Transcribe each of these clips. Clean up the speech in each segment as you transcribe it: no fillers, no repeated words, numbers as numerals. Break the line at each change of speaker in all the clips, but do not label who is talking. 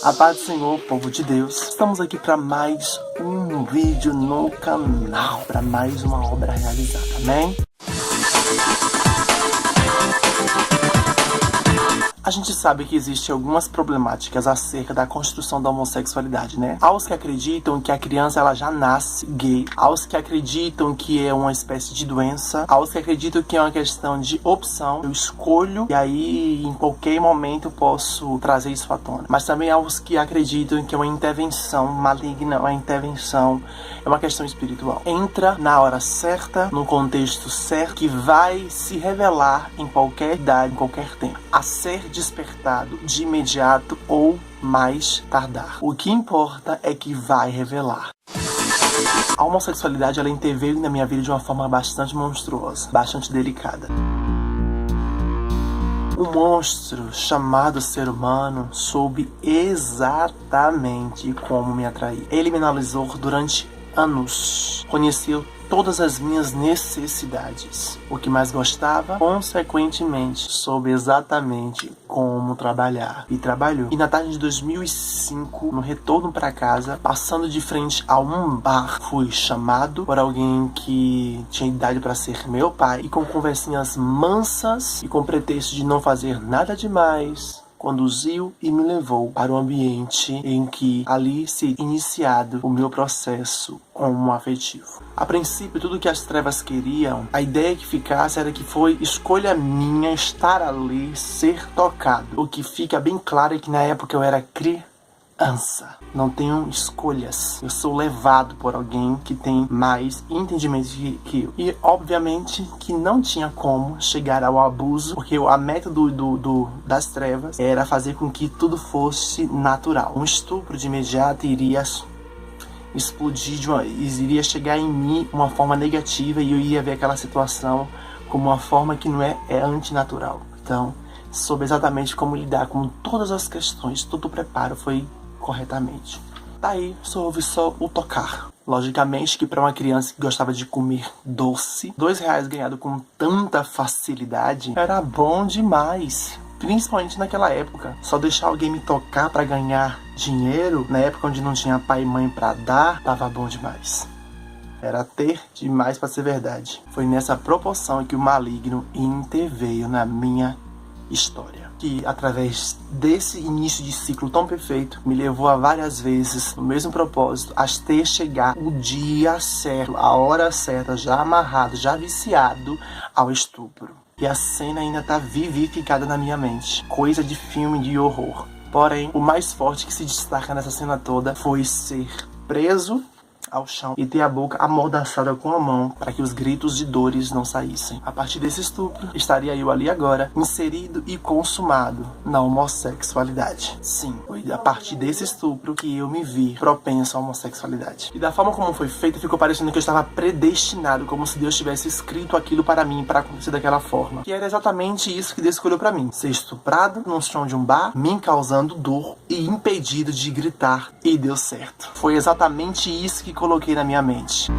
A paz do Senhor, povo de Deus. Estamos aqui para mais um vídeo no canal, para mais uma obra realizada, amém? A gente sabe que existem algumas problemáticas acerca da construção da homossexualidade, né? Aos que acreditam que a criança ela já nasce gay, aos que acreditam que é uma espécie de doença, aos que acreditam que é uma questão de opção, eu escolho e aí em qualquer momento eu posso trazer isso à tona. Mas também aos que acreditam que é uma intervenção maligna, uma intervenção, é uma questão espiritual. Entra na hora certa, no contexto certo, que vai se revelar em qualquer idade, em qualquer tempo, a ser despertado de imediato ou mais tardar. O que importa é que vai revelar. A homossexualidade ela interveio na minha vida de uma forma bastante monstruosa, bastante delicada. Um monstro chamado ser humano soube exatamente como me atrair. Ele me analisou durante anos, conheceu todas as minhas necessidades, o que mais gostava, consequentemente, soube exatamente como trabalhar. E trabalhou. E na tarde de 2005, no retorno para casa, passando de frente a um bar, fui chamado por alguém que tinha idade para ser meu pai, e com conversinhas mansas e com pretexto de não fazer nada demais, conduziu e me levou para o ambiente em que ali seria iniciado o meu processo homoafetivo. A princípio, tudo que as trevas queriam, a ideia que ficasse era que foi escolha minha estar ali, ser tocado. O que fica bem claro é que na época eu era criança. Não tenho escolhas. Eu sou levado por alguém que tem mais entendimento que eu. E obviamente que não tinha como chegar ao abuso, porque a meta das trevas era fazer com que tudo fosse natural. Um estupro de imediato iria explodir, iria chegar em mim uma forma negativa e eu ia ver aquela situação como uma forma que não é antinatural. Então, soube exatamente como lidar com todas as questões, todo o preparo foi corretamente. Daí soube só o tocar. Logicamente que para uma criança que gostava de comer doce, R$2 ganhado com tanta facilidade era bom demais. Principalmente naquela época. Só deixar alguém me tocar para ganhar dinheiro, na época onde não tinha pai e mãe para dar, tava bom demais. Era ter demais para ser verdade. Foi nessa proporção que o maligno interveio na minha história. Que através desse início de ciclo tão perfeito, me levou a várias vezes no mesmo propósito, até chegar o dia certo, a hora certa, já amarrado, já viciado ao estupro. E a cena ainda tá vivificada na minha mente. Coisa de filme de horror. Porém, o mais forte que se destaca nessa cena toda foi ser preso ao chão e ter a boca amordaçada com a mão para que os gritos de dores não saíssem. A partir desse estupro, estaria eu ali agora, inserido e consumado na homossexualidade. Sim, foi a partir desse estupro que eu me vi propenso à homossexualidade. E da forma como foi feito, ficou parecendo que eu estava predestinado, como se Deus tivesse escrito aquilo para mim, para acontecer daquela forma. Que era exatamente isso que Deus escolheu para mim. Ser estuprado no chão de um bar, me causando dor e impedido de gritar. E deu certo. Foi exatamente isso que coloquei na minha mente.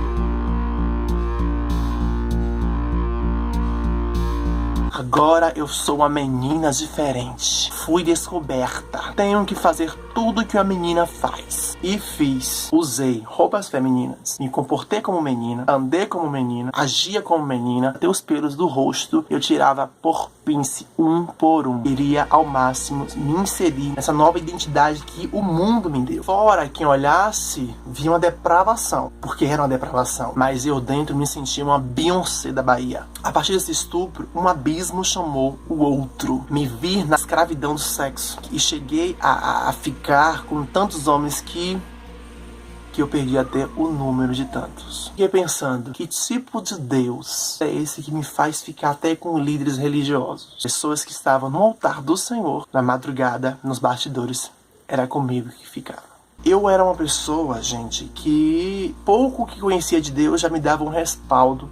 Agora eu sou uma menina diferente. Fui descoberta. Tenho que fazer tudo que uma menina faz. E fiz. Usei roupas femininas. Me comportei como menina. Andei como menina. Agia como menina. Até os pelos do rosto eu tirava por pince, um por um. Iria ao máximo me inserir nessa nova identidade que o mundo me deu. Fora quem olhasse, via uma depravação. Porque era uma depravação. Mas eu dentro me sentia uma Beyoncé da Bahia. A partir desse estupro, um abismo chamou o outro. Me vi na escravidão do sexo. E cheguei a ficar com tantos homens que eu perdi até o número de tantos. Fiquei pensando, que tipo de Deus é esse que me faz ficar até com líderes religiosos? Pessoas que estavam no altar do Senhor, na madrugada, nos bastidores, era comigo que ficava. Eu era uma pessoa, gente, que pouco que conhecia de Deus já me dava um respaldo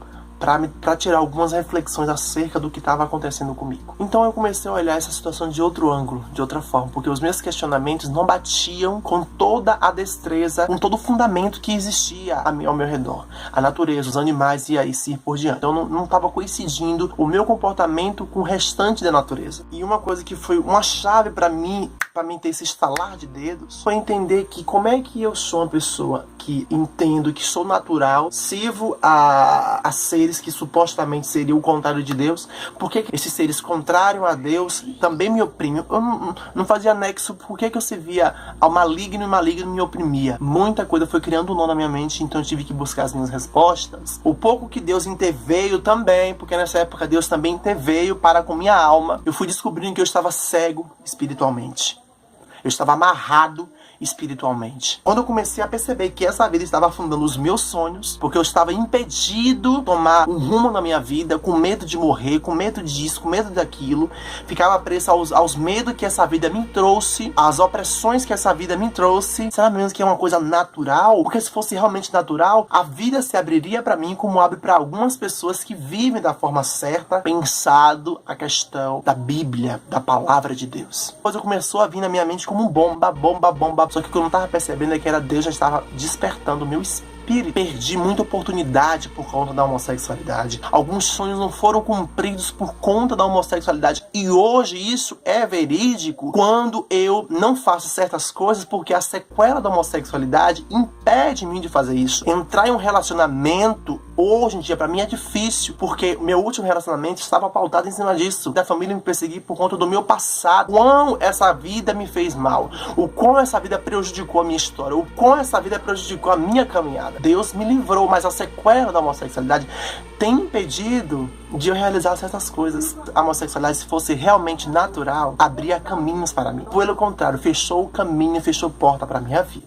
para tirar algumas reflexões acerca do que estava acontecendo comigo. Então eu comecei a olhar essa situação de outro ângulo, de outra forma, porque os meus questionamentos não batiam com toda a destreza, com todo o fundamento que existia ao meu redor. A natureza, os animais e aí sim por diante. Então não estava coincidindo o meu comportamento com o restante da natureza. E uma coisa que foi uma chave para mim para mim ter esse estalar de dedos, foi entender que como é que eu sou uma pessoa que entendo que sou natural, sirvo a seres que supostamente seriam o contrário de Deus, porque esses seres contrários a Deus também me oprimem. Eu não fazia nexo porque que eu servia ao maligno e o maligno me oprimia. Muita coisa foi criando um nó na minha mente, então eu tive que buscar as minhas respostas. O pouco que Deus interveio também, porque nessa época Deus também interveio para com minha alma, eu fui descobrindo que eu estava cego espiritualmente. Eu estava amarrado espiritualmente. Quando eu comecei a perceber que essa vida estava afundando os meus sonhos, porque eu estava impedido de tomar um rumo na minha vida, com medo de morrer, com medo disso, com medo daquilo, ficava preso aos medos que essa vida me trouxe, às opressões que essa vida me trouxe. Será mesmo que é uma coisa natural? Porque se fosse realmente natural, a vida se abriria para mim como abre para algumas pessoas que vivem da forma certa, pensado a questão da Bíblia, da palavra de Deus. Depois começou a vir na minha mente como um bomba. Só que o que eu não estava percebendo é que era Deus já estava despertando o meu espírito. Perdi muita oportunidade por conta da homossexualidade. Alguns sonhos não foram cumpridos por conta da homossexualidade. E hoje isso é verídico quando eu não faço certas coisas porque a sequela da homossexualidade impede mim de fazer isso. Entrar em um relacionamento hoje em dia pra mim é difícil, porque meu último relacionamento estava pautado em cima disso. Da família me perseguir por conta do meu passado. O quão essa vida me fez mal. O quão essa vida prejudicou a minha história. O quão essa vida prejudicou a minha caminhada. Deus me livrou, mas a sequela da homossexualidade tem impedido de eu realizar certas coisas. A homossexualidade, se fosse realmente natural, abria caminhos para mim. Pelo contrário, fechou o caminho, fechou porta para minha vida.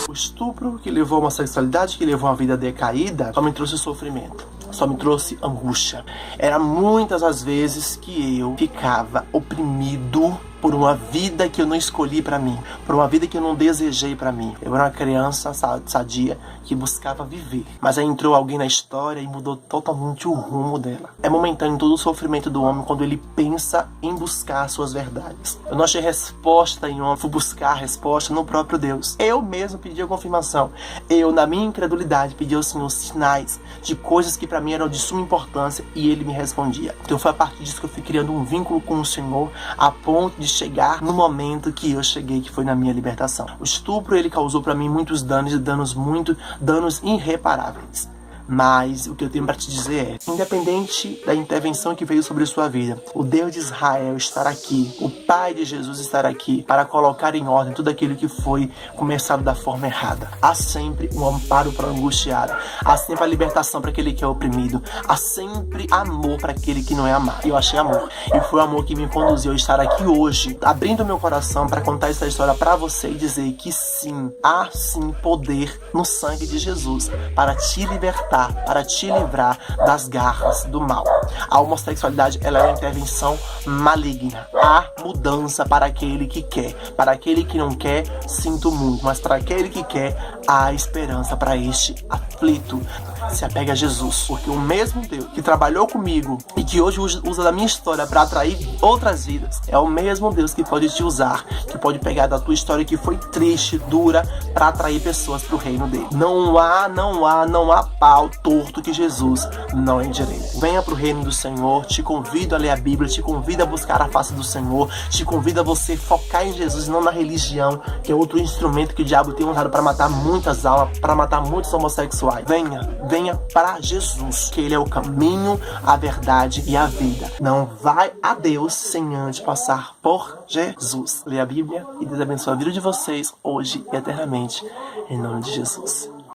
O estupro que levou a homossexualidade, que levou a vida decaída, só me trouxe sofrimento. Só me trouxe angústia. Era muitas as vezes que eu ficava oprimido por uma vida que eu não escolhi pra mim, por uma vida que eu não desejei pra mim. Eu era uma criança sadia que buscava viver, mas aí entrou alguém na história e mudou totalmente o rumo dela. É momentâneo todo o sofrimento do homem quando ele pensa em buscar suas verdades. Eu não achei resposta em homem, fui buscar a resposta no próprio Deus. Eu mesmo pedi a confirmação. Eu, na minha incredulidade, pedi ao Senhor sinais de coisas que pra mim eram de suma importância e ele me respondia. Então foi a partir disso que eu fui criando um vínculo com o Senhor a ponto de chegar no momento que eu cheguei, que foi na minha libertação. O estupro, ele causou pra mim muitos danos e danos irreparáveis. Mas o que eu tenho para te dizer é, independente da intervenção que veio sobre sua vida, o Deus de Israel estará aqui, o Pai de Jesus estará aqui para colocar em ordem tudo aquilo que foi começado da forma errada. Há sempre um amparo para o angustiado, há sempre a libertação para aquele que é oprimido, há sempre amor para aquele que não é amado. E eu achei amor, e foi o amor que me conduziu a estar aqui hoje, abrindo meu coração para contar essa história para você e dizer que sim, há sim poder no sangue de Jesus para te libertar, para te livrar das garras do mal. A homossexualidade, ela é uma intervenção maligna. Há mudança para aquele que quer. Para aquele que não quer, sinto muito. Mas para aquele que quer, há esperança para este aflito. Se apega a Jesus, porque o mesmo Deus que trabalhou comigo e que hoje usa da minha história para atrair outras vidas, é o mesmo Deus que pode te usar, que pode pegar da tua história que foi triste, dura, para atrair pessoas para o reino dele. Não há pau torto que Jesus não endireita. Venha para o reino do Senhor, te convido a ler a Bíblia, te convido a buscar a face do Senhor, te convido a você focar em Jesus e não na religião, que é outro instrumento que o diabo tem usado para matar muitas almas, para matar muitos homossexuais. Venha para Jesus, que ele é o caminho, a verdade e a vida. Não vai a Deus sem antes passar por Jesus. Leia a Bíblia e Deus abençoe a vida de vocês hoje e eternamente, em nome de Jesus.